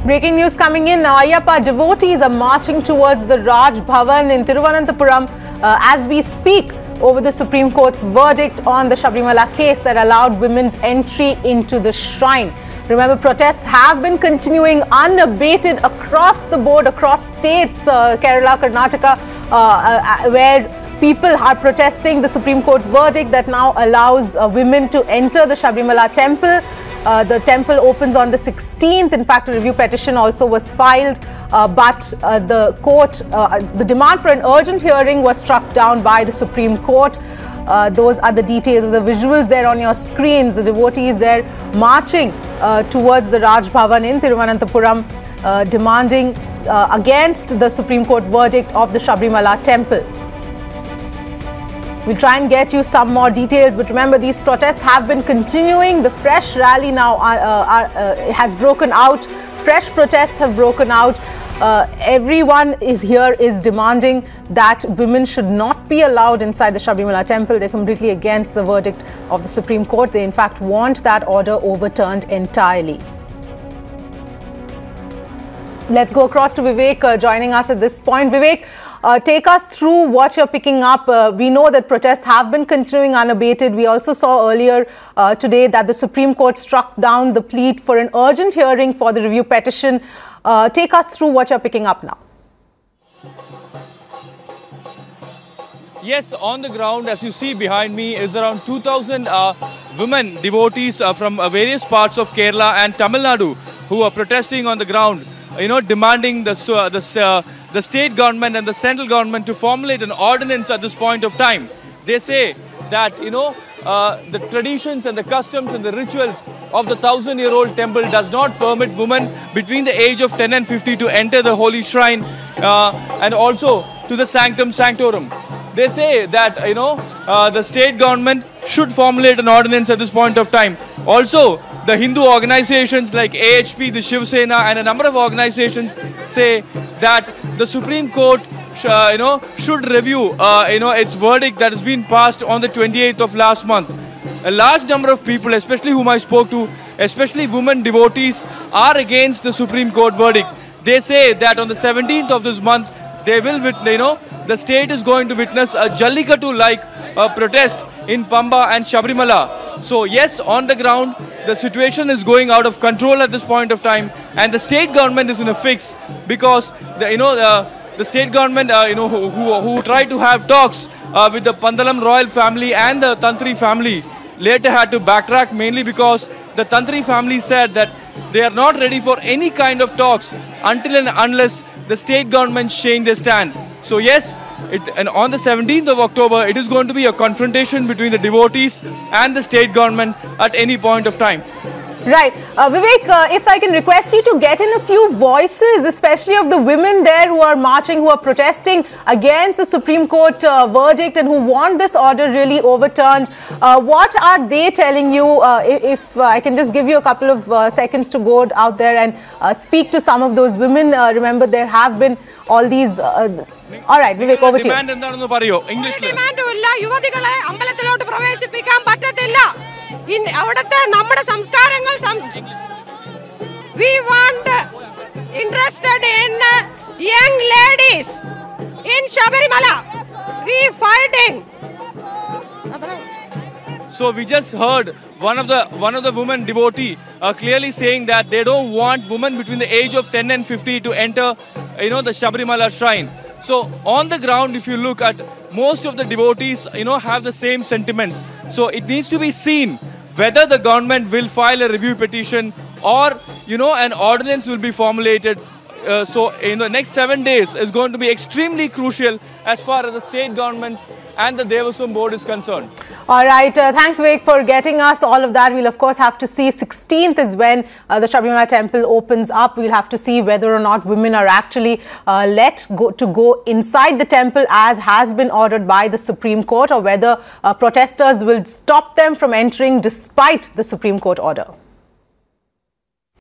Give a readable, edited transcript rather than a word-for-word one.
Breaking news coming in. Ayappa devotees are marching towards the Raj Bhavan in Thiruvananthapuram as we speak over the Supreme Court's verdict on the Sabarimala case that allowed women's entry into the shrine. Remember, protests have been continuing unabated across the board, across states, Kerala, Karnataka, where people are protesting the Supreme Court verdict that now allows women to enter the Sabarimala temple. The temple opens on the 16th. In fact, a review petition also was filed, but the court, the demand for an urgent hearing was struck down by the Supreme Court. Those are the details, the visuals there on your screens. The devotees there marching towards the Raj Bhavan in Thiruvananthapuram, demanding against the Supreme Court verdict of the Sabarimala temple. We'll try and get you some more details, but remember, these protests have been continuing. The fresh rally now has broken out. Fresh protests have broken out. Everyone is demanding that women should not be allowed inside the Sabarimala temple. They're completely against the verdict of the Supreme Court. They in fact want that order overturned entirely. Let's go across to Vivek joining us at this point. Vivek, take us through what you're picking up. We know that protests have been continuing unabated. We also saw earlier today that the Supreme Court struck down the plea for an urgent hearing for the review petition. Take us through what you're picking up now. Yes, on the ground, as you see behind me, is around 2,000 women devotees from various parts of Kerala and Tamil Nadu who are protesting on the ground, demanding the state government and the central government to formulate an ordinance at this point of time. They say that, the traditions and the customs and the rituals of the 1,000-year-old temple does not permit women between the age of 10 and 50 to enter the holy shrine and also to the sanctum sanctorum. They say that, the state government should formulate an ordinance at this point of time. Also, the Hindu organizations like AHP, the Shiv Sena, and a number of organizations say that the Supreme Court, should review, its verdict that has been passed on the 28th of last month. A large number of people, especially whom I spoke to, especially women devotees, are against the Supreme Court verdict. They say that on the 17th of this month, they will, the state is going to witness a Jallikattu-like protest in Pamba and Sabarimala. So yes, on the ground, the situation is going out of control at this point of time, and the state government is in a fix because the state government, who tried to have talks with the Pandalam royal family and the Tantri family, later had to backtrack, mainly because the Tantri family said that they are not ready for any kind of talks until and unless the state government change their stand. So yes, and on the 17th of October, it is going to be a confrontation between the devotees and the state government at any point of time. Right. Vivek, if I can request you to get in a few voices, especially of the women there who are marching, who are protesting against the Supreme Court verdict and who want this order really overturned. What are they telling you? If I can just give you a couple of seconds to go out there and speak to some of those women. Remember, there have been all these... all right, Vivek, over to you. English. We want interested in young ladies in Sabarimala. We fighting. So we just heard one of the women devotee clearly saying that they don't want women between the age of 10 and 50 to enter, the Sabarimala shrine. So on the ground, if you look at most of the devotees, have the same sentiments. So it needs to be seen whether the government will file a review petition or, an ordinance will be formulated. So in the next 7 days is going to be extremely crucial as far as the state government and the Devasum board is concerned. All right. Thanks, Vivek, for getting us all of that. We'll, of course, have to see. 16th is when the Sabarimala temple opens up. We'll have to see whether or not women are actually let go inside the temple as has been ordered by the Supreme Court, or whether protesters will stop them from entering despite the Supreme Court order.